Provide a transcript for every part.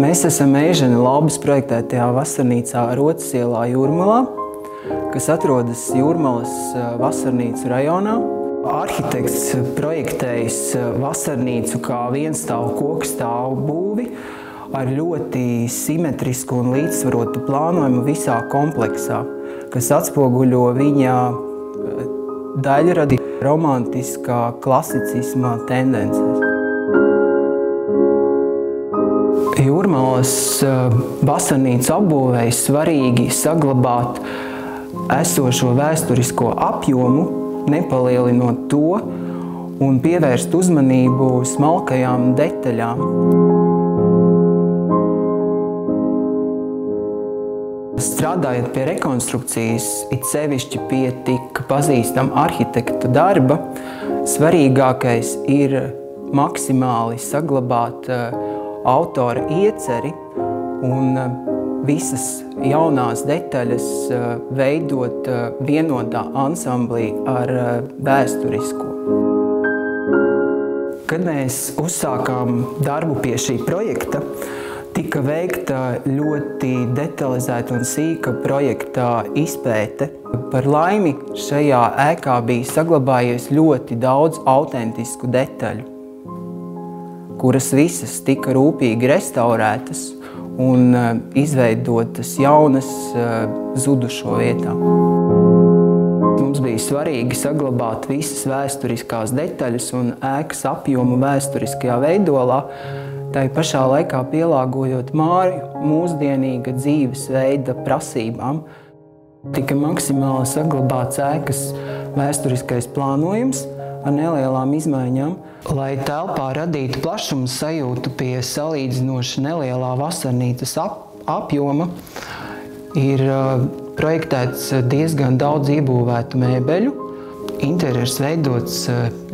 Mēs esam Eižena Laubas projektētajā vasarnīcā Rotas ielā Jūrmalā, kas atrodas Jūrmalas vasarnīcu rajonā. Arhitekts projektējis vasarnīcu kā vienstāvu kokstāvu būvi ar ļoti simetrisku un līdzsvarotu plānojumu visā kompleksā, kas atspoguļo viņa daļradi romantiskā klasicisma tendences. Jūrmalas vasarnīcu apbūvēi svarīgi saglabāt esošo vēsturisko apjomu, nepalielinot to un pievērst uzmanību smalkajām detaļām. Strādājot pie rekonstrukcijas, it sevišķi pie tik pazīstama arhitekta darba, svarīgākais ir maksimāli saglabāt autora ieceri un visas jaunās detaļas veidot vienotā ansamblī ar vēsturisko. Kad mēs uzsākām darbu pie šī projekta, tika veikta ļoti detalizēta un sīka projekta izpēte. Par laimi šajā ēkā bija saglabājies ļoti daudz autentisku detaļu, kuras visas tika rūpīgi restaurētas un izveidotas jaunas zudušo vietā. Mums bija svarīgi saglabāt visas vēsturiskās detaļas un ēkas apjomu vēsturiskajā veidolā, tai pašā laikā pielāgojot māju mūsdienīga dzīvesveida prasībām. Tika maksimāli saglabāts ēkas vēsturiskais plānojums ar nelielām izmaiņām, lai telpā radītu plašuma sajūtu pie salīdzinoši nelielā vasarnīcas apjoma, ir projektēts diezgan daudz iebūvētu mēbeļu. Interjers veidots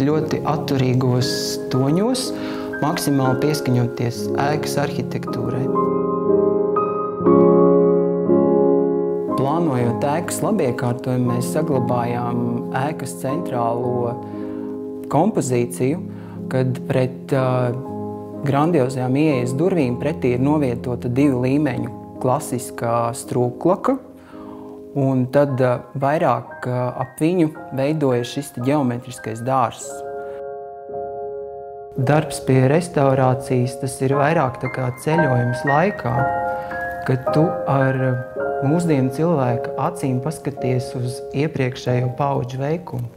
ļoti atturīgos toņos, maksimāli pieskaņoties ēkas arhitektūrai. Plānojot ēkas labiekārtojumu, mēs saglabājām ēkas centrālo kompozīciju, kad pret grandiozajām ieejas durvīm pretī ir novietota 2 līmeņu klasiskā strūklaka, un tad vairāk ap viņu veidojas šis ģeometriskais dārzs. Darbs pie restaurācijas, tas ir vairāk tā kā ceļojums laikā, kad tu ar mūsdienu cilvēka acīm paskaties uz iepriekšējo paudžu veikumu.